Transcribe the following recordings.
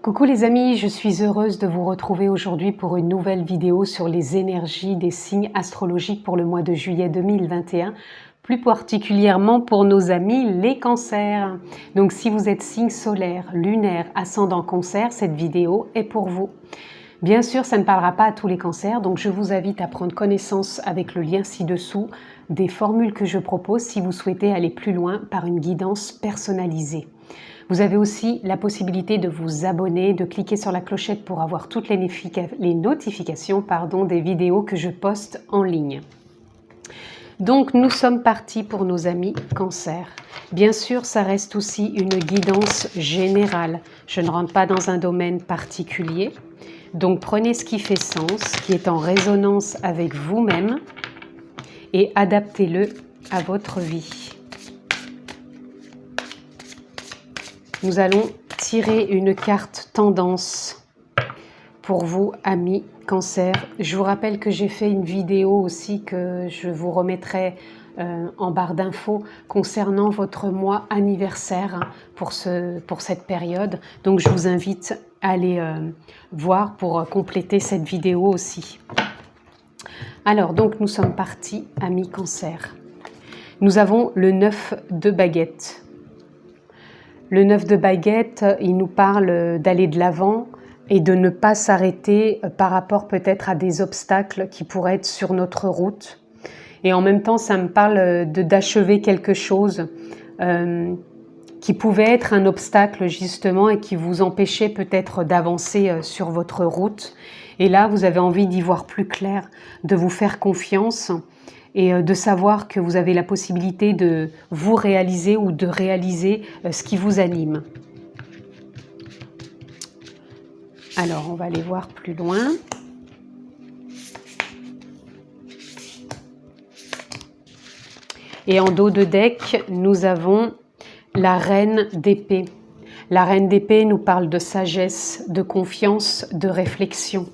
Coucou les amis, je suis heureuse de vous retrouver aujourd'hui pour une nouvelle vidéo sur les énergies des signes astrologiques pour le mois de juillet 2021, plus particulièrement pour nos amis les cancers. Donc si vous êtes signe solaire, lunaire, ascendant cancer, cette vidéo est pour vous. Bien sûr, ça ne parlera pas à tous les cancers, donc je vous invite à prendre connaissance avec le lien ci-dessous des formules que je propose si vous souhaitez aller plus loin par une guidance personnalisée. Vous avez aussi la possibilité de vous abonner, de cliquer sur la clochette pour avoir toutes les notifications des vidéos que je poste en ligne. Donc nous sommes partis pour nos amis Cancer. Bien sûr, ça reste aussi une guidance générale. Je ne rentre pas dans un domaine particulier. Donc prenez ce qui fait sens, qui est en résonance avec vous-même et adaptez-le à votre vie. Nous allons tirer une carte tendance pour vous, amis Cancer. Je vous rappelle que j'ai fait une vidéo aussi que je vous remettrai en barre d'infos concernant votre mois anniversaire pour cette période. Donc je vous invite à aller voir pour compléter cette vidéo aussi. Alors donc nous sommes partis, amis Cancer. Nous avons le 9 de baguette. Le 9 de baguette, il nous parle d'aller de l'avant et de ne pas s'arrêter par rapport peut-être à des obstacles qui pourraient être sur notre route. Et en même temps, ça me parle d'achever quelque chose qui pouvait être un obstacle justement et qui vous empêchait peut-être d'avancer sur votre route. Et là, vous avez envie d'y voir plus clair, de vous faire confiance et de savoir que vous avez la possibilité de vous réaliser ou de réaliser ce qui vous anime. Alors, on va aller voir plus loin. Et en dos de deck, nous avons la reine d'épée. La reine d'épée nous parle de sagesse, de confiance, de réflexion.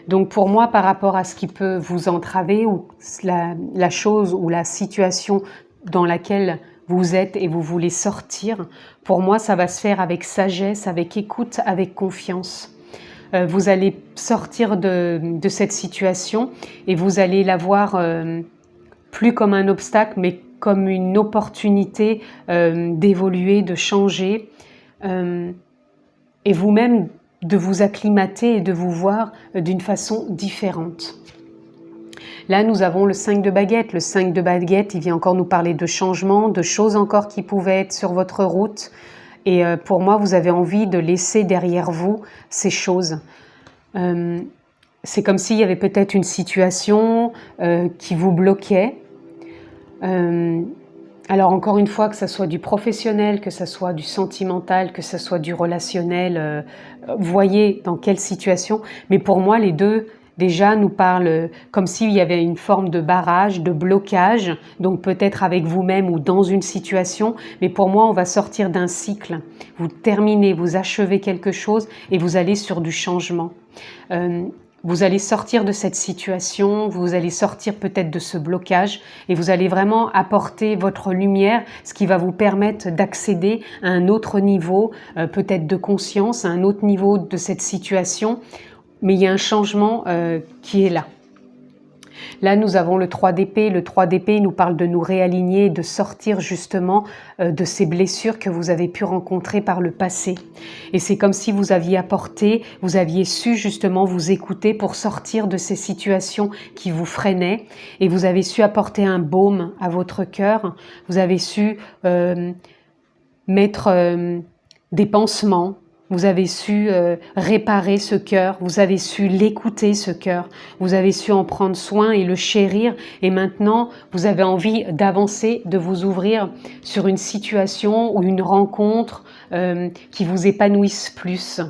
Donc pour moi, par rapport à ce qui peut vous entraver ou la chose ou la situation dans laquelle vous êtes et vous voulez sortir, pour moi, ça va se faire avec sagesse, avec écoute, avec confiance. Vous allez sortir de cette situation et vous allez la voir plus comme un obstacle, mais comme une opportunité d'évoluer, de changer et vous-même de vous acclimater et de vous voir d'une façon différente. Là, nous avons le 5 de baguette. Le 5 de baguette, il vient encore nous parler de changements, de choses encore qui pouvaient être sur votre route. Et pour moi, vous avez envie de laisser derrière vous ces choses. C'est comme s'il y avait peut-être une situation qui vous bloquait. Alors encore une fois, que ce soit du professionnel, que ce soit du sentimental, que ce soit du relationnel, voyez dans quelle situation. Mais pour moi, les deux déjà nous parlent comme s'il y avait une forme de barrage, de blocage, donc peut-être avec vous-même ou dans une situation. Mais pour moi, on va sortir d'un cycle. Vous terminez, vous achevez quelque chose et vous allez sur du changement. Vous allez sortir de cette situation, vous allez sortir peut-être de ce blocage et vous allez vraiment apporter votre lumière, ce qui va vous permettre d'accéder à un autre niveau, peut-être de conscience, à un autre niveau de cette situation. Mais il y a un changement qui est là. Là, nous avons le 3 d'épée. Le 3 d'épée nous parle de nous réaligner, de sortir justement de ces blessures que vous avez pu rencontrer par le passé. Et c'est comme si vous aviez apporté, vous aviez su justement vous écouter pour sortir de ces situations qui vous freinaient. Et vous avez su apporter un baume à votre cœur. Vous avez su mettre des pansements. Vous avez su réparer ce cœur, vous avez su l'écouter ce cœur, vous avez su en prendre soin et le chérir et maintenant vous avez envie d'avancer, de vous ouvrir sur une situation ou une rencontre qui vous épanouisse plus.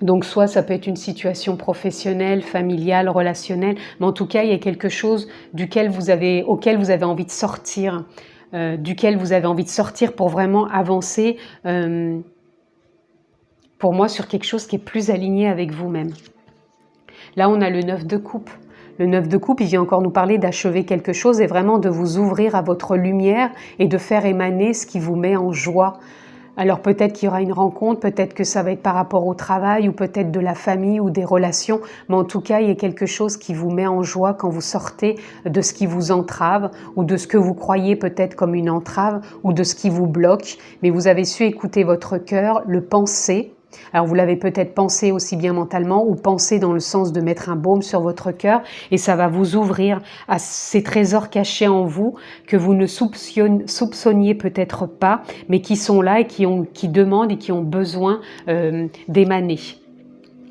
Donc soit ça peut être une situation professionnelle, familiale, relationnelle, mais en tout cas il y a quelque chose auquel vous avez envie de sortir. Duquel vous avez envie de sortir pour vraiment avancer, pour moi, sur quelque chose qui est plus aligné avec vous-même. Là, on a le 9 de coupe. Le 9 de coupe, il vient encore nous parler d'achever quelque chose et vraiment de vous ouvrir à votre lumière et de faire émaner ce qui vous met en joie. Alors peut-être qu'il y aura une rencontre, peut-être que ça va être par rapport au travail ou peut-être de la famille ou des relations, mais en tout cas il y a quelque chose qui vous met en joie quand vous sortez de ce qui vous entrave ou de ce que vous croyez peut-être comme une entrave ou de ce qui vous bloque, mais vous avez su écouter votre cœur, le penser. Alors vous l'avez peut-être pensé aussi bien mentalement ou pensé dans le sens de mettre un baume sur votre cœur et ça va vous ouvrir à ces trésors cachés en vous que vous ne soupçonniez peut-être pas mais qui sont là et qui demandent et qui ont besoin d'émaner.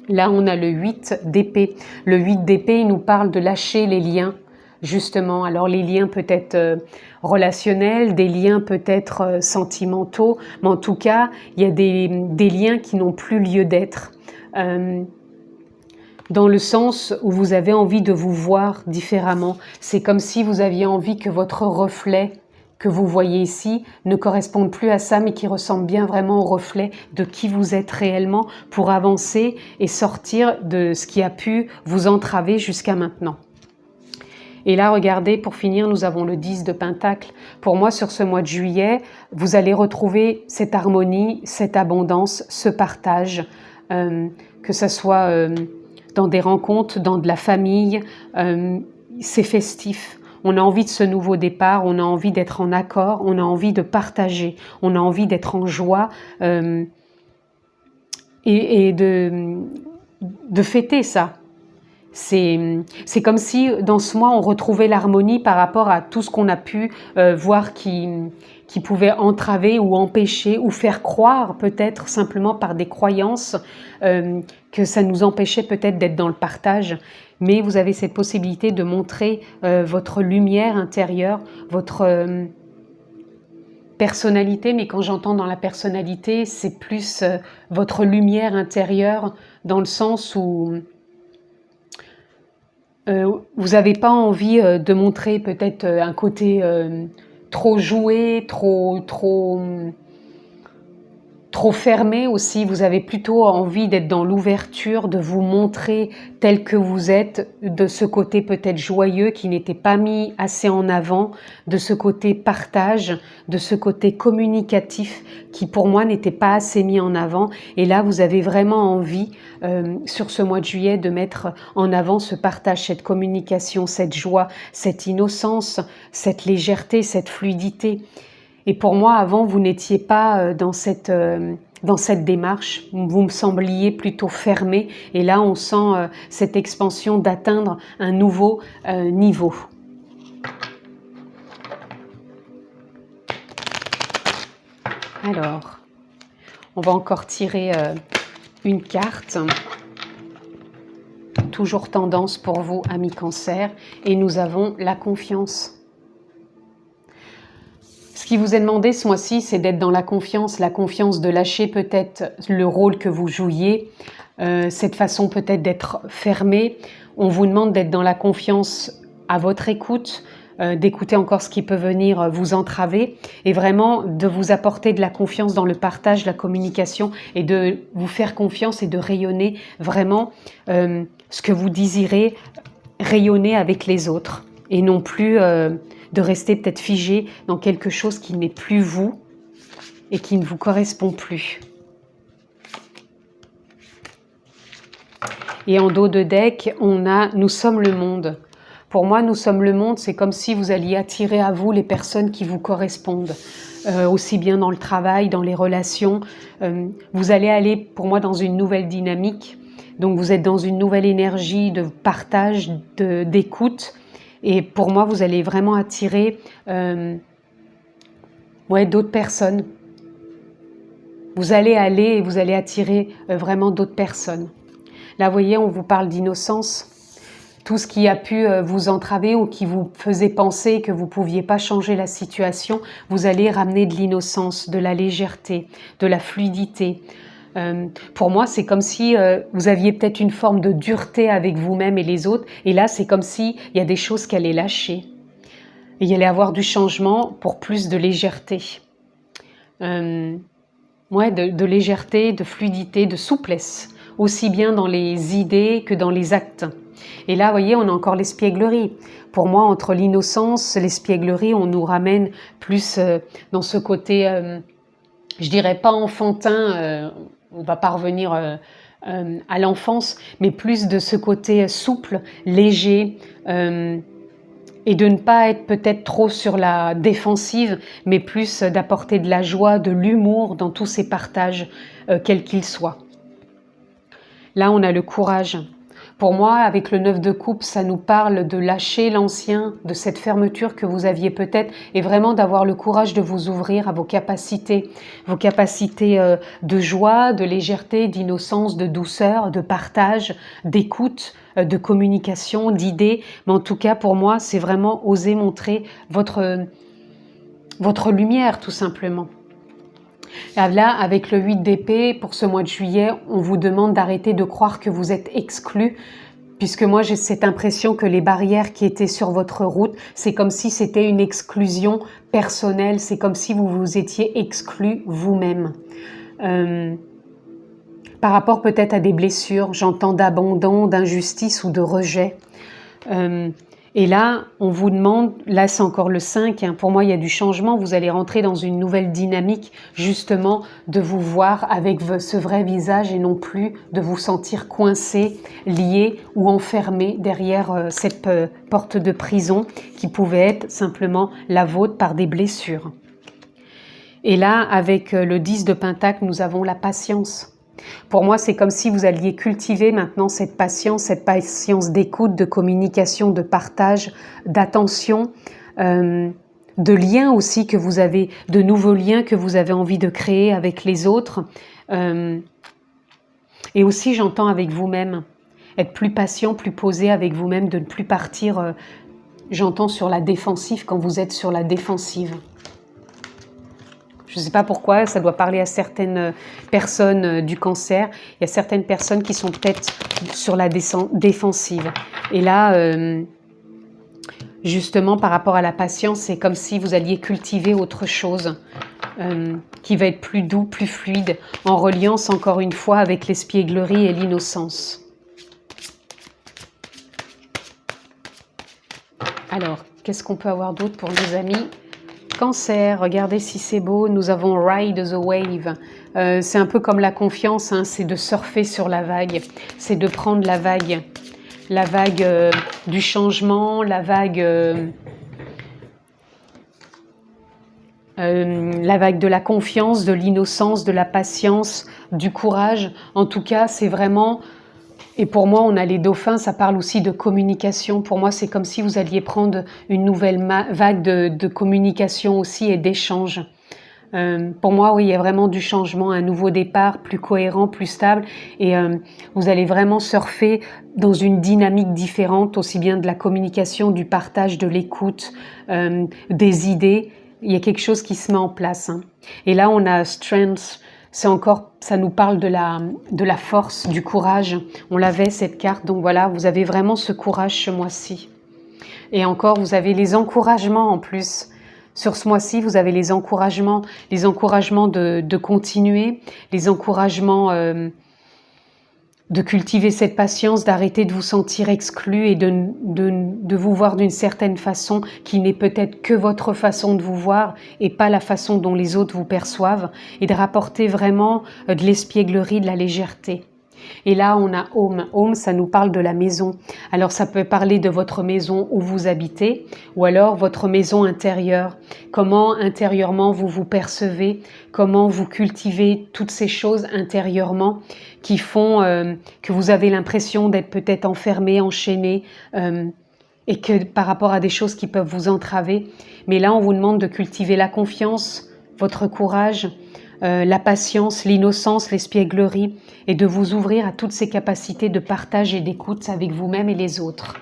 Là on a le 8 d'épée. Le 8 d'épée il nous parle de lâcher les liens. Justement, alors les liens peut-être relationnels, des liens peut-être sentimentaux, mais en tout cas, il y a des liens qui n'ont plus lieu d'être. Dans le sens où vous avez envie de vous voir différemment. C'est comme si vous aviez envie que votre reflet que vous voyez ici ne corresponde plus à ça, mais qui ressemble bien vraiment au reflet de qui vous êtes réellement pour avancer et sortir de ce qui a pu vous entraver jusqu'à maintenant. Et là, regardez, pour finir, nous avons le 10 de Pentacle. Pour moi, sur ce mois de juillet, vous allez retrouver cette harmonie, cette abondance, ce partage, que ce soit dans des rencontres, dans de la famille, c'est festif. On a envie de ce nouveau départ, on a envie d'être en accord, on a envie de partager, on a envie d'être en joie et de fêter ça. C'est comme si dans ce mois on retrouvait l'harmonie par rapport à tout ce qu'on a pu voir qui pouvait entraver ou empêcher ou faire croire peut-être simplement par des croyances que ça nous empêchait peut-être d'être dans le partage. Mais vous avez cette possibilité de montrer votre lumière intérieure, votre personnalité, mais quand j'entends dans la personnalité, c'est plus votre lumière intérieure dans le sens où vous n'avez pas envie de montrer peut-être un côté trop joué, trop fermé aussi. Vous avez plutôt envie d'être dans l'ouverture, de vous montrer tel que vous êtes, de ce côté peut-être joyeux qui n'était pas mis assez en avant, de ce côté partage, de ce côté communicatif qui pour moi n'était pas assez mis en avant. Et là, vous avez vraiment envie, sur ce mois de juillet, de mettre en avant ce partage, cette communication, cette joie, cette innocence, cette légèreté, cette fluidité. Et pour moi, avant, vous n'étiez pas dans cette démarche. Vous me sembliez plutôt fermé. Et là, on sent cette expansion d'atteindre un nouveau niveau. Alors, on va encore tirer une carte. Toujours tendance pour vous, amis Cancer. Et nous avons la confiance. Ce qui vous est demandé ce mois-ci, c'est d'être dans la confiance de lâcher peut-être le rôle que vous jouiez, cette façon peut-être d'être fermé. On vous demande d'être dans la confiance à votre écoute, d'écouter encore ce qui peut venir vous entraver et vraiment de vous apporter de la confiance dans le partage, la communication et de vous faire confiance et de rayonner vraiment ce que vous désirez rayonner avec les autres et non plus de rester peut-être figé dans quelque chose qui n'est plus vous et qui ne vous correspond plus. Et en dos de deck, on a « Nous sommes le monde ». Pour moi, « Nous sommes le monde », c'est comme si vous alliez attirer à vous les personnes qui vous correspondent, aussi bien dans le travail, dans les relations. Vous allez aller, pour moi, dans une nouvelle dynamique. Donc, vous êtes dans une nouvelle énergie de partage, d'écoute. Et pour moi, vous allez vraiment attirer d'autres personnes. Vous allez aller et vous allez attirer vraiment d'autres personnes. Là, vous voyez, on vous parle d'innocence. Tout ce qui a pu vous entraver ou qui vous faisait penser que vous ne pouviez pas changer la situation, vous allez ramener de l'innocence, de la légèreté, de la fluidité. Pour moi, c'est comme si vous aviez peut-être une forme de dureté avec vous-même et les autres. Et là, c'est comme s'il y a des choses qui allaient lâcher. Et il y allait avoir du changement pour plus de légèreté. De légèreté, de fluidité, de souplesse. Aussi bien dans les idées que dans les actes. Et là, vous voyez, on a encore l'espièglerie. Pour moi, entre l'innocence, l'espièglerie, on nous ramène plus dans ce côté je dirais pas enfantin, on va pas revenir à l'enfance, mais plus de ce côté souple, léger, et de ne pas être peut-être trop sur la défensive, mais plus d'apporter de la joie, de l'humour dans tous ces partages, quels qu'ils soient. Là, on a le courage. Pour moi, avec le 9 de coupe, ça nous parle de lâcher l'ancien, de cette fermeture que vous aviez peut-être, et vraiment d'avoir le courage de vous ouvrir à vos capacités de joie, de légèreté, d'innocence, de douceur, de partage, d'écoute, de communication, d'idées. Mais en tout cas, pour moi, c'est vraiment oser montrer votre lumière, tout simplement. Là, avec le 8 d'épée, pour ce mois de juillet, on vous demande d'arrêter de croire que vous êtes exclu, puisque moi j'ai cette impression que les barrières qui étaient sur votre route, c'est comme si c'était une exclusion personnelle, c'est comme si vous vous étiez exclu vous-même. Par rapport peut-être à des blessures, j'entends d'abandon, d'injustice ou de rejet. Et là, on vous demande, là c'est encore le 5, hein, pour moi il y a du changement, vous allez rentrer dans une nouvelle dynamique justement de vous voir avec ce vrai visage et non plus de vous sentir coincé, lié ou enfermé derrière cette porte de prison qui pouvait être simplement la vôtre par des blessures. Et là, avec le 10 de Pentacle, nous avons la patience. Pour moi, c'est comme si vous alliez cultiver maintenant cette patience d'écoute, de communication, de partage, d'attention, de liens aussi que vous avez, de nouveaux liens que vous avez envie de créer avec les autres. Et aussi, j'entends avec vous-même, être plus patient, plus posé avec vous-même, de ne plus partir, j'entends sur la défensive quand vous êtes sur la défensive. Je ne sais pas pourquoi, ça doit parler à certaines personnes du cancer. Il y a certaines personnes qui sont peut-être sur la défensive. Et là, justement, par rapport à la patience, c'est comme si vous alliez cultiver autre chose qui va être plus doux, plus fluide, en reliance encore une fois avec l'espièglerie et l'innocence. Alors, qu'est-ce qu'on peut avoir d'autre pour nos amis ? Cancer, regardez si c'est beau, nous avons Ride the Wave. C'est un peu comme la confiance, hein, c'est de surfer sur la vague, c'est de prendre la vague du changement, la vague de la confiance, de l'innocence, de la patience, du courage. En tout cas, c'est vraiment... Et pour moi, on a les dauphins, ça parle aussi de communication. Pour moi, c'est comme si vous alliez prendre une nouvelle vague de communication aussi et d'échange. Pour moi, oui, il y a vraiment du changement, un nouveau départ, plus cohérent, plus stable. Et vous allez vraiment surfer dans une dynamique différente, aussi bien de la communication, du partage, de l'écoute, des idées. Il y a quelque chose qui se met en place. Hein. Et là, on a Strength. C'est encore, ça nous parle de la force, du courage. On l'avait cette carte, donc voilà, vous avez vraiment ce courage ce mois-ci. Et encore, vous avez les encouragements en plus. Sur ce mois-ci, vous avez les encouragements de continuer, les encouragements de cultiver cette patience, d'arrêter de vous sentir exclu et de vous voir d'une certaine façon qui n'est peut-être que votre façon de vous voir et pas la façon dont les autres vous perçoivent, et de rapporter vraiment de l'espièglerie, de la légèreté. Et là, on a Home. Home, ça nous parle de la maison. Alors, ça peut parler de votre maison où vous habitez ou alors votre maison intérieure. Comment intérieurement vous vous percevez, comment vous cultivez toutes ces choses intérieurement qui font que vous avez l'impression d'être peut-être enfermé, enchaîné et que par rapport à des choses qui peuvent vous entraver. Mais là, on vous demande de cultiver la confiance, votre courage, la patience, l'innocence, l'espièglerie et de vous ouvrir à toutes ces capacités de partage et d'écoute avec vous-même et les autres.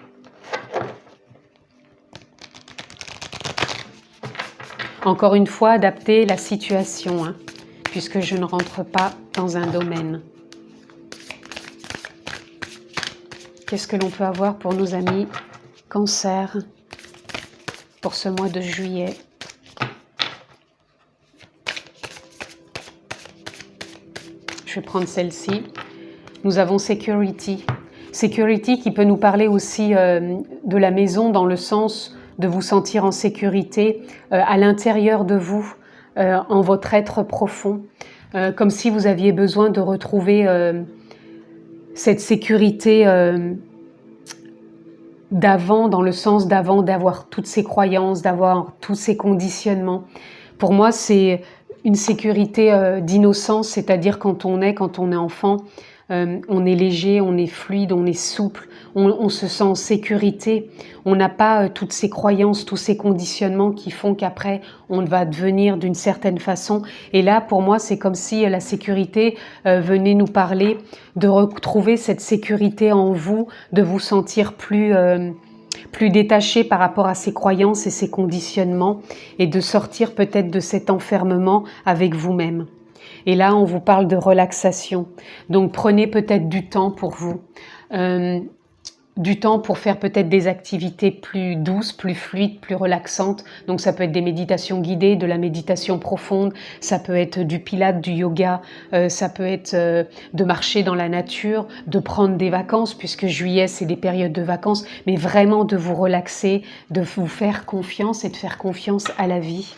Encore une fois, adapter la situation, hein, puisque je ne rentre pas dans un domaine. Qu'est-ce que l'on peut avoir pour nos amis Cancer pour ce mois de juillet ? Je vais prendre celle-ci. Nous avons Security. Security qui peut nous parler aussi de la maison dans le sens de vous sentir en sécurité à l'intérieur de vous, en votre être profond, comme si vous aviez besoin de retrouver cette sécurité d'avant, dans le sens d'avant, d'avoir toutes ces croyances, d'avoir tous ces conditionnements. Pour moi, c'est une sécurité d'innocence, c'est-à-dire quand on est enfant, on est léger, on est fluide, on est souple, on se sent en sécurité. On n'a pas toutes ces croyances, tous ces conditionnements qui font qu'après, on va devenir d'une certaine façon. Et là, pour moi, c'est comme si la sécurité venait nous parler de retrouver cette sécurité en vous, de vous sentir plus détaché par rapport à ces croyances et ces conditionnements et de sortir peut-être de cet enfermement avec vous-même. Et là, on vous parle de relaxation. Donc, prenez peut-être du temps pour vous. Du temps pour faire peut-être des activités plus douces, plus fluides, plus relaxantes. Donc, ça peut être des méditations guidées, de la méditation profonde. Ça peut être du pilates, du yoga. Ça peut être de marcher dans la nature, de prendre des vacances, puisque juillet, c'est des périodes de vacances. Mais vraiment de vous relaxer, de vous faire confiance et de faire confiance à la vie.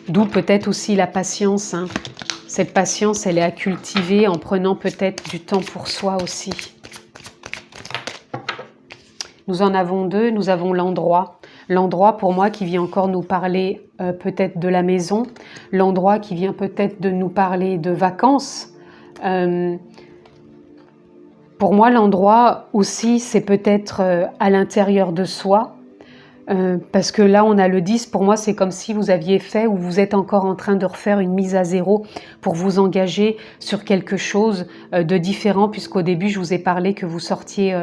D'où peut-être aussi la patience. Hein. Cette patience, elle est à cultiver en prenant peut-être du temps pour soi aussi. Nous en avons deux. Nous avons l'endroit. L'endroit, pour moi, qui vient encore nous parler peut-être de la maison. L'endroit qui vient peut-être de nous parler de vacances. Pour moi, l'endroit aussi, c'est peut-être à l'intérieur de soi. Parce que là, on a le 10, pour moi, c'est comme si vous aviez fait ou vous êtes encore en train de refaire une mise à zéro pour vous engager sur quelque chose de différent, puisqu'au début, je vous ai parlé que vous sortiez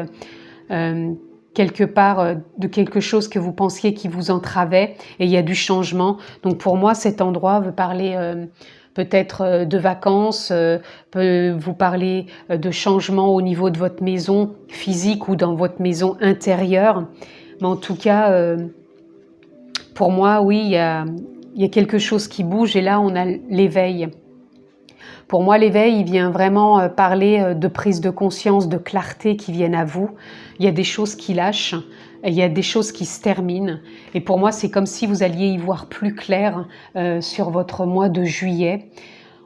quelque part de quelque chose que vous pensiez qui vous entravait et il y a du changement. Donc pour moi, cet endroit veut parler peut-être de vacances, peut vous parler de changement au niveau de votre maison physique ou dans votre maison intérieure. Mais en tout cas, pour moi, oui, il y a quelque chose qui bouge et là, on a l'éveil. Pour moi, l'éveil, il vient vraiment parler de prise de conscience, de clarté qui viennent à vous. Il y a des choses qui lâchent, il y a des choses qui se terminent. Et pour moi, c'est comme si vous alliez y voir plus clair sur votre mois de juillet,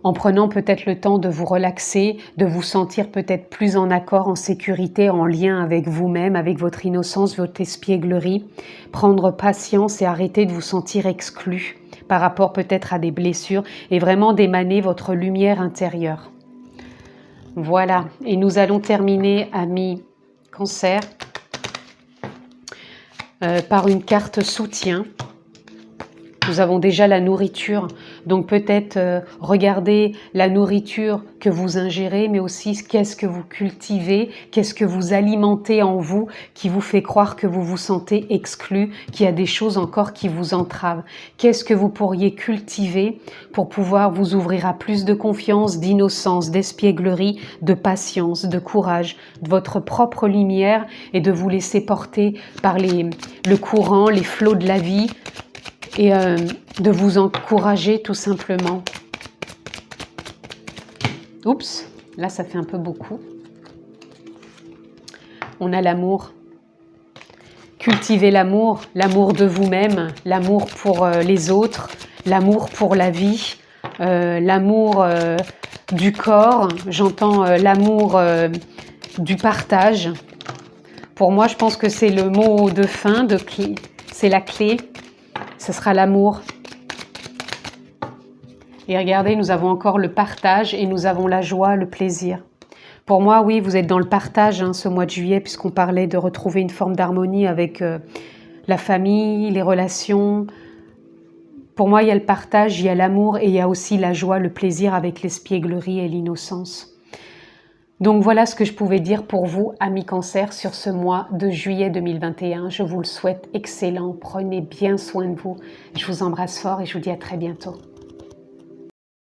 en prenant peut-être le temps de vous relaxer, de vous sentir peut-être plus en accord, en sécurité, en lien avec vous-même, avec votre innocence, votre espièglerie, prendre patience et arrêter de vous sentir exclu par rapport peut-être à des blessures et vraiment d'émaner votre lumière intérieure. Voilà, et nous allons terminer, amis Cancer, par une carte soutien. Nous avons déjà la nourriture, donc peut-être regardez la nourriture que vous ingérez, mais aussi qu'est-ce que vous cultivez, qu'est-ce que vous alimentez en vous qui vous fait croire que vous vous sentez exclu, qu'il y a des choses encore qui vous entravent. Qu'est-ce que vous pourriez cultiver pour pouvoir vous ouvrir à plus de confiance, d'innocence, d'espièglerie, de patience, de courage, de votre propre lumière et de vous laisser porter par le courant, les flots de la vie, et de vous encourager tout simplement. Oups, là ça fait un peu beaucoup. On a l'amour. Cultivez l'amour, l'amour de vous-même, l'amour pour les autres, l'amour pour la vie, l'amour du corps, j'entends l'amour du partage. Pour moi, je pense que c'est le mot de fin, c'est la clé. Ce sera l'amour. Et regardez, nous avons encore le partage et nous avons la joie, le plaisir. Pour moi, oui, vous êtes dans le partage ce mois de juillet, puisqu'on parlait de retrouver une forme d'harmonie avec la famille, les relations. Pour moi, il y a le partage, il y a l'amour et il y a aussi la joie, le plaisir avec l'espièglerie et l'innocence. Donc voilà ce que je pouvais dire pour vous, amis Cancer, sur ce mois de juillet 2021. Je vous le souhaite excellent. Prenez bien soin de vous. Je vous embrasse fort et je vous dis à très bientôt.